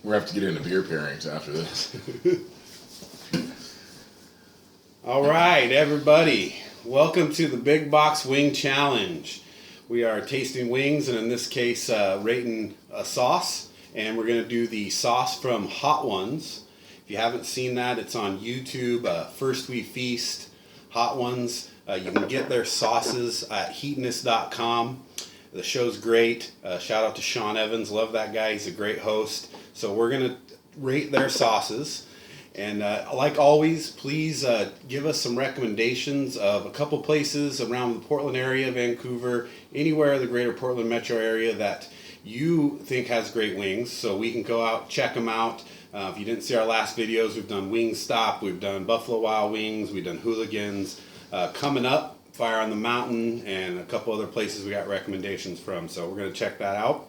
We're going to have to get into beer pairings after this. All right, everybody. Welcome to the Big Box Wing Challenge. We are tasting wings, and in this case, rating a sauce. And we're going to do the sauce from Hot Ones. If you haven't seen that, it's on YouTube. First We Feast, Hot Ones. You can get their sauces at heatonist.com. The show's great. Shout out to Sean Evans. Love that guy. He's a great host. So we're going to rate their sauces. And like always, please give us some recommendations of a couple places around the Portland area, Vancouver, anywhere in the greater Portland metro area that you think has great wings, so we can go out, check them out. If you didn't see our last videos, we've done Wingstop, we've done Buffalo Wild Wings, we've done Hooligans. Coming up, Fire on the Mountain, and a couple other places we got recommendations from, so we're going to check that out.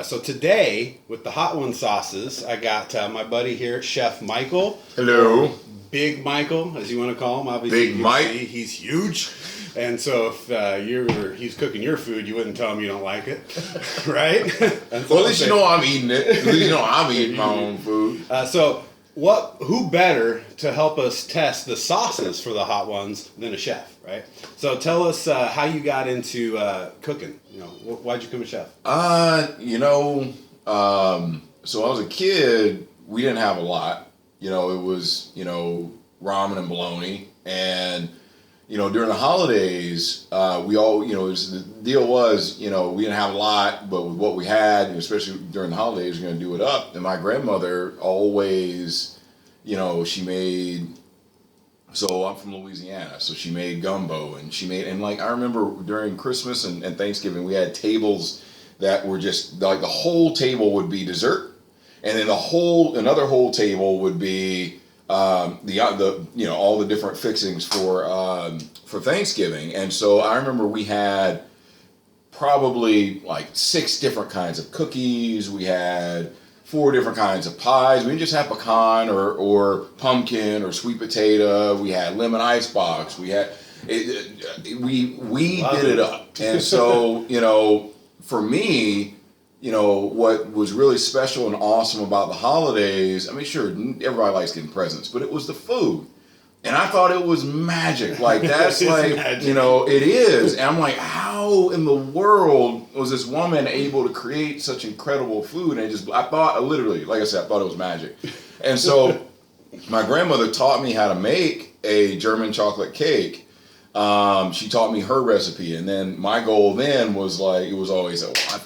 So today, with the Hot One sauces, I got my buddy here, Chef Michael. Hello. Big Michael, as you want to call him. Obviously, Big Mike. He's huge. And so if he's cooking your food, you wouldn't tell him you don't like it, right? Well, at least you know I'm eating it. At least you know I'm eating my own food. Who better to help us test the sauces for the Hot Ones than a chef, right? So tell us how you got into cooking. Why'd you become a chef? So I was a kid, we didn't have a lot. It was, ramen and bologna. And, during the holidays, we all, the deal was, we didn't have a lot, but with what we had, especially during the holidays, we're going to do it up. And my grandmother always, she made, so I'm from Louisiana, so she made gumbo, and I remember during Christmas and Thanksgiving, we had tables that were just, like the whole table would be dessert, and then another whole table would be all the different fixings for Thanksgiving. And so I remember we had probably like 6 different kinds of cookies. We had 4 different kinds of pies. We didn't just have pecan or pumpkin or sweet potato. We had lemon icebox. We had we did it up. And so for me, what was really special and awesome about the holidays, I mean, sure, everybody likes getting presents, but it was the food. And I thought it was magic. Like, that's like, magic. It is. And I'm like, how in the world was this woman able to create such incredible food? And I thought, literally, like I said, I thought it was magic. And so my grandmother taught me how to make a German chocolate cake. She taught me her recipe, and then my goal then was like, it was always,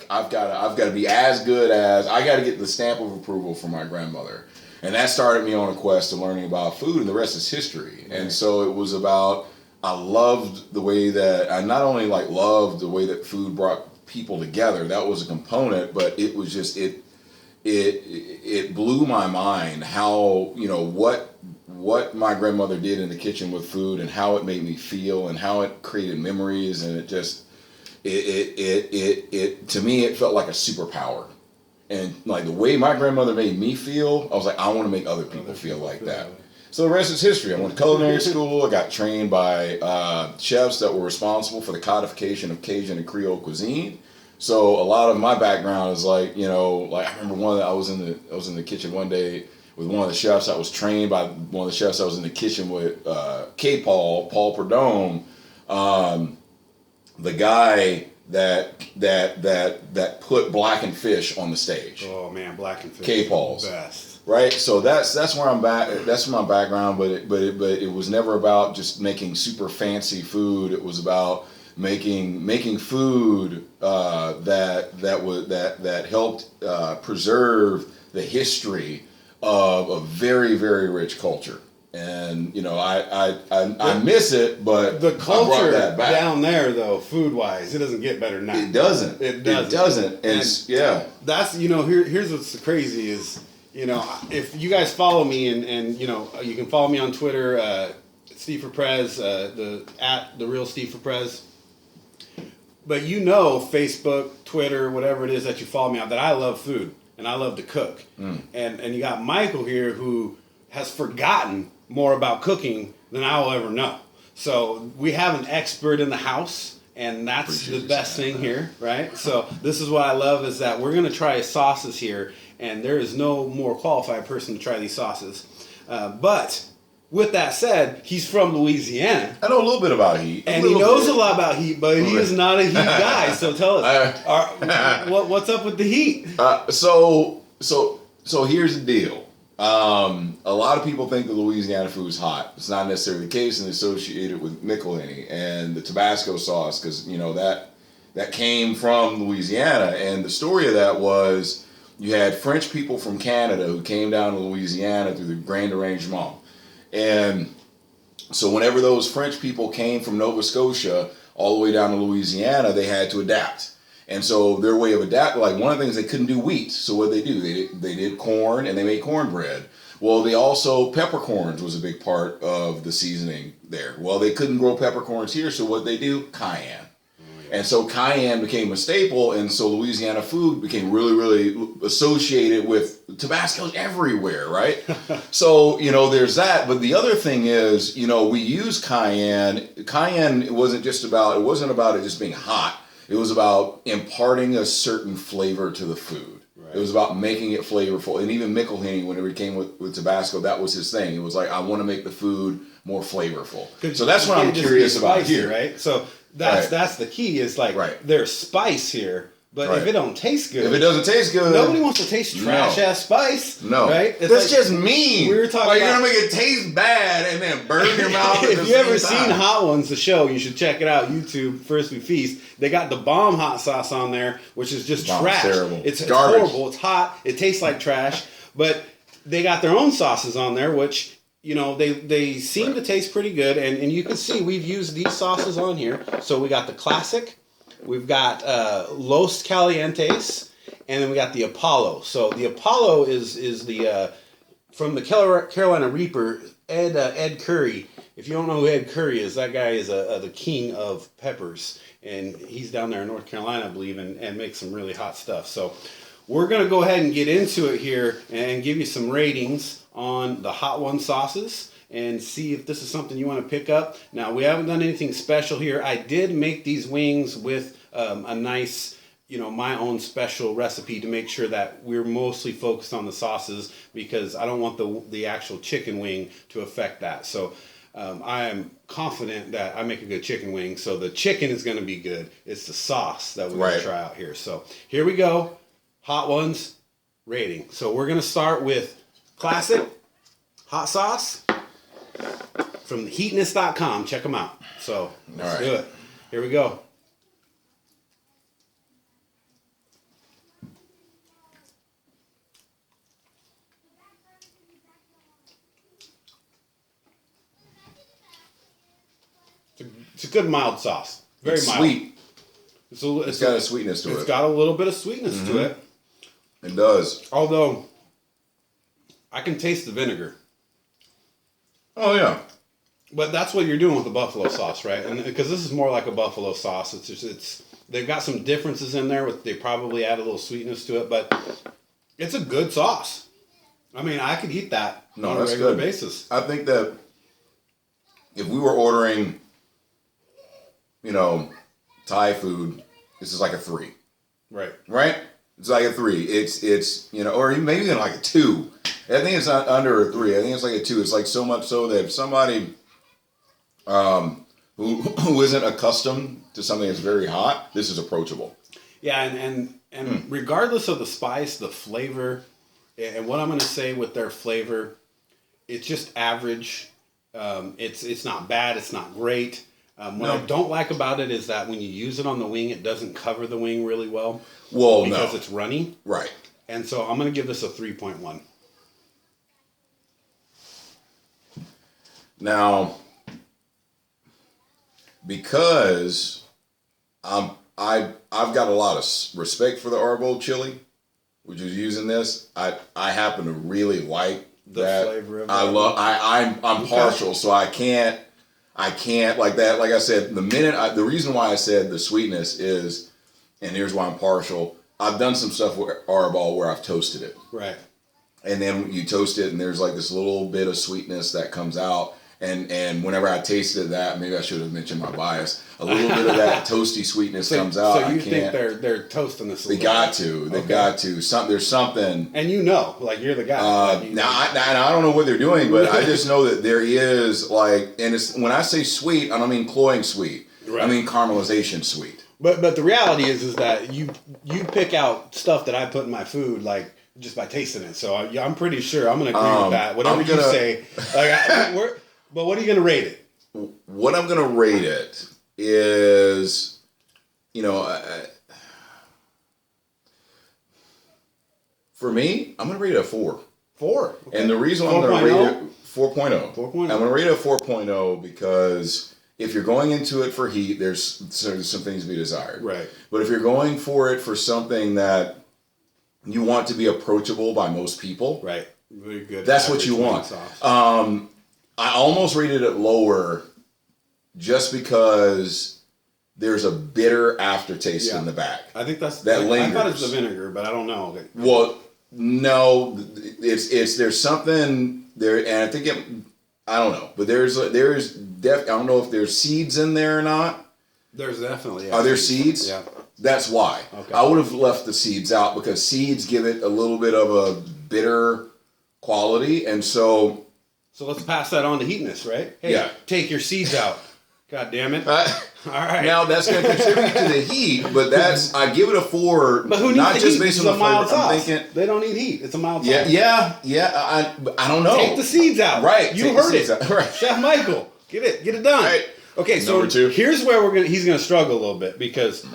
I've got to be as good as, I got to get the stamp of approval from my grandmother. And that started me on a quest of learning about food, and the rest is history. And so it was about, I loved the way that, I not only loved the way that food brought people together, that was a component, but it was just, it blew my mind how, what my grandmother did in the kitchen with food and how it made me feel and how it created memories, and it just, to me, it felt like a superpower. And like the way my grandmother made me feel, I was like, I want to make other people feel like that. So the rest is history. I went to culinary school. I got trained by chefs that were responsible for the codification of Cajun and Creole cuisine. So a lot of my background is like I remember I was in the kitchen one day with one of the chefs. I was trained by one of the chefs. I was in the kitchen with Paul Perdome, the guy that put Blackened Fish on the stage. Oh man, Blackened Fish. K-Paul's. Best. Right, so that's where I'm back. That's my background, but it was never about just making super fancy food. It was about making food that helped preserve the history of a very, very rich culture. And I miss it, but the culture that back. Down there, though, food wise, it doesn't get better now. It doesn't. And yeah, that's here's what's crazy is if you guys follow me and you can follow me on Twitter, Steve Ferprez, at the real Steve Ferprez. But Facebook, Twitter, whatever it is that you follow me on, that I love food and I love to cook. And you got Michael here who has forgotten more about cooking than I will ever know. So we have an expert in the house, and that's the best thing here, right? So this is what I love is that we're going to try sauces here, and there is no more qualified person to try these sauces. But with that said, he's from Louisiana. I know a little bit about heat. And he knows a lot about heat, but he is not a heat guy. So tell us, what's up with the heat? So here's the deal. A lot of people think the Louisiana food is hot. It's not necessarily the case, and associated with Michelini and the Tabasco sauce, because that came from Louisiana. And the story of that was you had French people from Canada who came down to Louisiana through the Grand Arrangement. And so whenever those French people came from Nova Scotia all the way down to Louisiana, they had to adapt. And so their way of adapting, like one of the things, they couldn't do wheat. So what they do? They did corn, and they made cornbread. Well, they also, peppercorns was a big part of the seasoning there. Well, they couldn't grow peppercorns here, so what they do? Cayenne. And so cayenne became a staple, and so Louisiana food became really, really associated with Tabasco's everywhere, right? So, there's that. But the other thing is, we use cayenne. Cayenne, it wasn't about it just being hot. It was about imparting a certain flavor to the food. Right. It was about making it flavorful. And even Michelini, whenever he came with Tabasco, that was his thing. It was like, I want to make the food more flavorful. So that's what I'm curious about here. Right? So that's the key, is like, there's spice here. But if it don't taste good, if it doesn't taste good, nobody wants to taste trash ass spice. No, right? That's just mean. We were talking like, you're gonna make it taste bad and then burn your mouth. If you ever seen Hot Ones, the show, you should check it out. YouTube, First We Feast. They got the bomb hot sauce on there, which is just trash. Terrible. It's horrible. It's hot. It tastes like trash. But they got their own sauces on there, which they seem to taste pretty good. And you can see we've used these sauces on here. So we got the classic. We've got Los Calientes, and then we got the Apollo. So the Apollo is the from the Carolina Reaper, Ed Curry. If you don't know who Ed Curry is, that guy is the king of peppers, and he's down there in North Carolina, I believe, and makes some really hot stuff. So we're gonna go ahead and get into it here and give you some ratings on the Hot One sauces, and see if this is something you want to pick up. Now, we haven't done anything special here. I did make these wings with a nice, my own special recipe to make sure that we're mostly focused on the sauces, because I don't want the actual chicken wing to affect that. So I am confident that I make a good chicken wing. So the chicken is going to be good. It's the sauce that we're going to try out here. So here we go. Hot Ones rating. So we're going to start with classic hot sauce from heatness.com. Check them out. So let's do it. Here we go. It's a good mild sauce. Very mild. Sweet. It's got a sweetness to it. It's got a little bit of sweetness to it. It does. Although I can taste the vinegar. Oh yeah. But that's what you're doing with the buffalo sauce, right? And because this is more like a buffalo sauce, it's they've got some differences in there. They probably add a little sweetness to it, but it's a good sauce. I mean, I could eat that on a regular basis. I think that if we were ordering, Thai food, this is like a 3. Right. Right? It's like a 3. It's or maybe even like a 2. I think it's not under a 3. I think it's like a 2. It's like so much so that if somebody who isn't accustomed to something that's very hot, this is approachable. Yeah, and regardless of the spice, the flavor, and what I'm going to say with their flavor, it's just average. It's not bad. It's not great. What I don't like about it is that when you use it on the wing, it doesn't cover the wing really well. Well, because it's runny. Right. And so I'm going to give this a 3.1. Now, because I've got a lot of respect for the Arbol chili, which is using this. I happen to really like the flavor of it. I'm partial, so I can't like that. Like I said, the reason why I said the sweetness is, and here's why I'm partial. I've done some stuff with Arbol where I've toasted it. Right. And then you toast it, and there's like this little bit of sweetness that comes out. And whenever I tasted that, maybe I should have mentioned my bias. A little bit of that toasty sweetness comes out. So you think they're toasting this? They got to. They got to. There's something. And like you're the guy. Now I don't know what they're doing, but I just know that there is and it's when I say sweet, I don't mean cloying sweet. Right. I mean caramelization sweet. But the reality is that you pick out stuff that I put in my food like just by tasting it. So I'm pretty sure I'm going to agree with that. Whatever you say. But what are you going to rate it? What I'm going to rate it is, for me, I'm going to rate it a 4. 4. Okay. And the reason I'm going to rate it 4.0. 4.0. I'm going to rate it a 4.0 because if you're going into it for heat, there's some things to be desired. Right. But if you're going for it for something that you want to be approachable by most people, right? Very good. That's what you want. I almost rated it lower just because there's a bitter aftertaste in the back. I think that lingers. I thought it's the vinegar, but I don't know. Well, no, there's something there, and I think I don't know, but I don't know if there's seeds in there or not. There's definitely. Are there seeds? Yeah. That's why. Okay. I would have left the seeds out because seeds give it a little bit of a bitter quality, and so. So let's pass that on to Heatonist, right? Hey, take your seeds out. God damn it. All right. Now that's going to contribute to the heat, but I give it a 4. But who needs not the just heat? based It's on a the mild flavor. sauce. I'm thinking, they don't need heat. It's a mild sauce. Yeah. I don't know. Take the seeds out. Right. You heard it. Right. Chef Michael, get it done. Right. Okay, so here's where he's gonna struggle a little bit because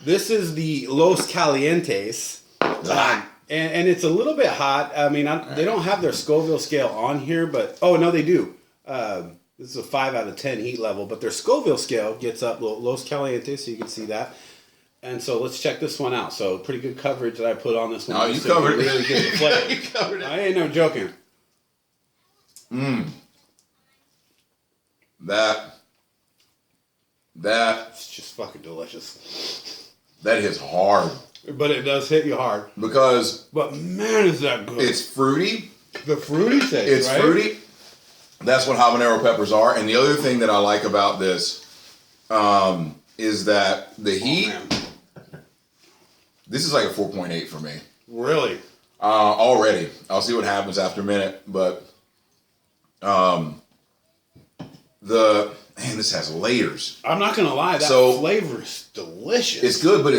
this is the Los Calientes. And it's a little bit hot. I mean, they don't have their Scoville scale on here, but no, they do. This is a 5 out of 10 heat level, but their Scoville scale gets up Los Calientes, so you can see that. And so let's check this one out. So pretty good coverage that I put on this one. No, you covered it. Really get the flavor. You covered it. I ain't no joking. It's just fucking delicious. That hits hard. But it does hit you hard. But man, is that good. It's fruity. The fruity taste, It's fruity. That's what habanero peppers are. And the other thing that I like about this is that the heat. This is like a 4.8 for me. Really? Already. I'll see what happens after a minute. But this has layers. I'm not going to lie. That flavor is delicious. It's good, but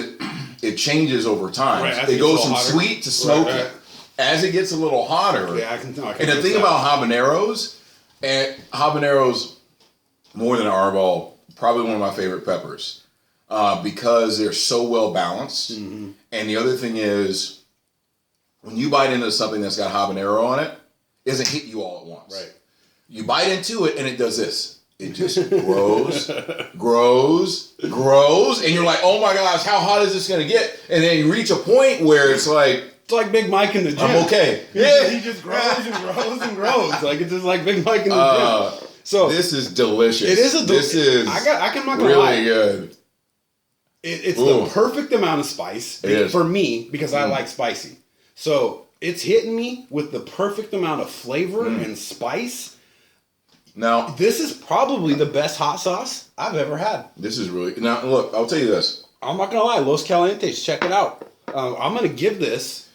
it changes over time. Right, it goes from sweet to smoky. Right. As it gets a little hotter. Yeah, I can tell. And the thing about habaneros, more than Arbol, probably one of my favorite peppers. Because they're so well balanced. Mm-hmm. And the other thing is, when you bite into something that's got habanero on it, it doesn't hit you all at once. Right. You bite into it and it does this. It just grows, grows, and you're like, oh my gosh, how hot is this going to get? And then you reach a point where it's like... It's like Big Mike in the gym. I'm okay. He just grows and grows and grows. Like, it's just like Big Mike in the gym. So this is delicious. It is I'm not gonna lie. Good. It's the perfect amount of spice for me because I like spicy. So it's hitting me with the perfect amount of flavor and spice. Now, this is probably the best hot sauce I've ever had. This is really... Now, look, I'll tell you this. I'm not going to lie. Los Calientes, check it out. I'm going to give this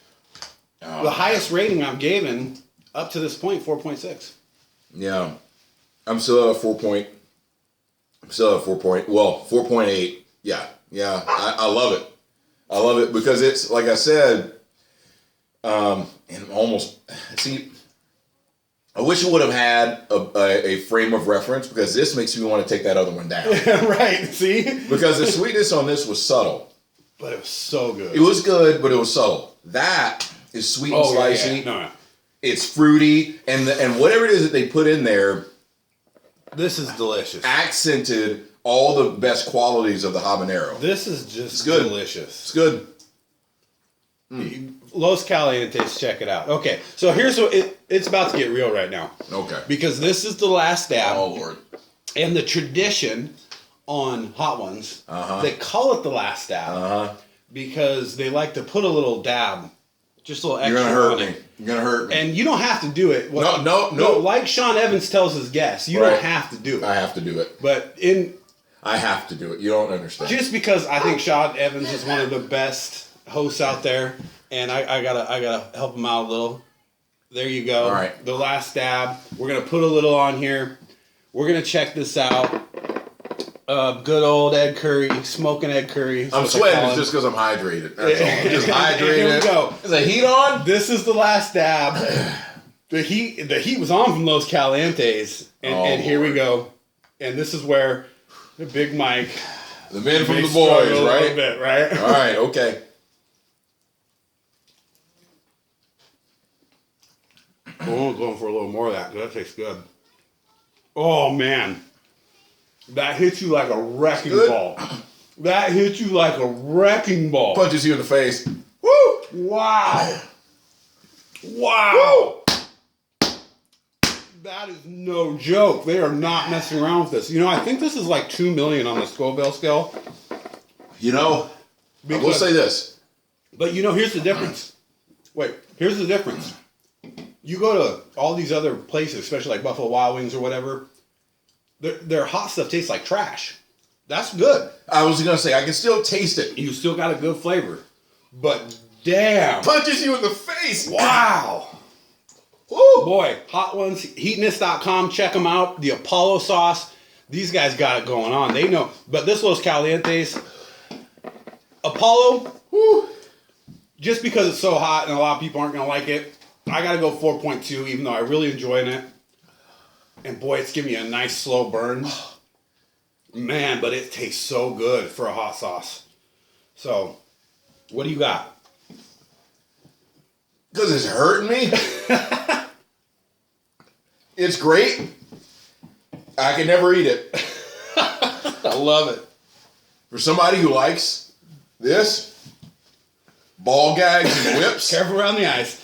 the highest rating I've given up to this point, 4.6. Yeah. I'm still at 4.8. Well, 4.8. Yeah. I love it. I love it because it's, like I said, and almost... See... I wish it would have had a frame of reference because this makes me want to take that other one down. Right, see? Because the sweetness on this was subtle. But it was so good. It was good, but it was subtle. That is sweet and spicy. Yeah. No. It's fruity, and whatever it is that they put in there... This is delicious. Accented all the best qualities of the habanero. This is just delicious. It's good. Los Calientes, check it out. Okay, so here's what it's about to get real right now. Okay. Because this is the last dab. Oh, Lord. And the tradition on Hot Ones, they call it the last dab because they like to put a little dab Just a little extra. You're gonna hurt on me. it. You're gonna hurt me. And you don't have to do it. No. Like Sean Evans tells his guests, you Right. don't have to do it. I have to do it. But I have to do it. You don't understand. just because I think Sean Evans is one of the best hosts out there, and I gotta help him out a little. There you go. All right. The last stab. We're gonna put a little on here. We're gonna check this out. Good old Ed Curry, smoking Ed Curry. I'm sweating. It's just because I'm hydrated. That's all. I'm just hydrated. Here we go. Is the heat on? This is the last dab. The heat was on from Los Calientes, and here we go. And this is where the Big Mike, The men from may the struggle boys, a little right? bit, right? All right. Okay. Oh, going for a little more of that. That tastes good. Oh man, that hits you like a wrecking Good. ball. That hits you like a wrecking ball. Punches you in the face. Woo! Wow! Wow! That is no joke. They are not messing around with this. You know, I think this is like 2 million on the Scoville scale. You know, I will say this. But you know, here's the difference. Wait, here's the difference. You go to all these other places, especially like Buffalo Wild Wings or whatever, their hot stuff tastes like trash. That's good. I was gonna say I can still taste it. You still got a good flavor. But damn. Punches you in the face. Wow. Woo. Boy, Hot Ones, heatness.com, check them out. The Apollo sauce, these guys got it going on. They know. But this Los Calientes, Apollo, Woo. just because it's so hot and a lot of people aren't going to like it, I got to go 4.2, even though I really enjoying it. And boy, it's giving me a nice slow burn. Man, but it tastes so good for a hot sauce. So, what do you got? Because it's hurting me. It's great. I can never eat it. I love it. For somebody who likes this, ball gags and whips, Careful around the eyes.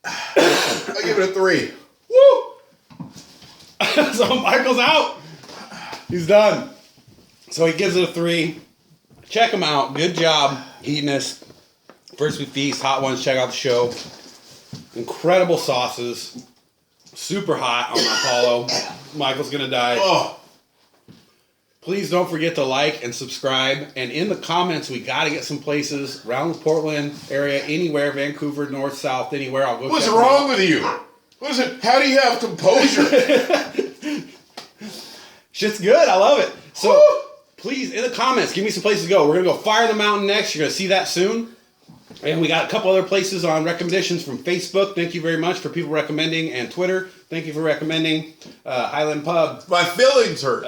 I give it a 3. Woo! So Michael's out. He's done. So he gives it a 3. Check him out. Good job, Heatness. First We Feast, Hot Ones. Check out the show. Incredible sauces. Super hot on the Apollo. Michael's gonna die. Oh, Please don't forget to like and subscribe. And in the comments, we got to get some places around the Portland area, anywhere, Vancouver, north, south, anywhere. I'll go. what's check them wrong out. with you? What is it? How do you have composure? Shit's good. I love it. So Woo! please, in the comments, give me some places to go. We're going to go Fire the Mountain next. You're going to see that soon. And we got a couple other places on recommendations from Facebook. Thank you very much for people recommending. And Twitter. Thank you for recommending. Highland Pub. My feelings hurt.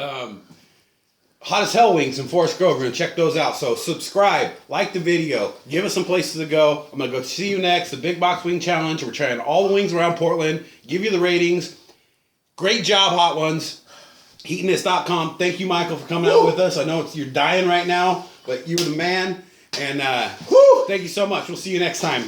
Hot as Hell Wings in Forest Grove. We're going to check those out. So subscribe, like the video, give us some places to go. I'm going to go see you next. The Big Box Wing Challenge. We're trying all the wings around Portland. Give you the ratings. Great job, Hot Ones. Heatness.com. Thank you, Michael, for coming out with us. I know you're dying right now, but you were the man. And thank you so much. We'll see you next time.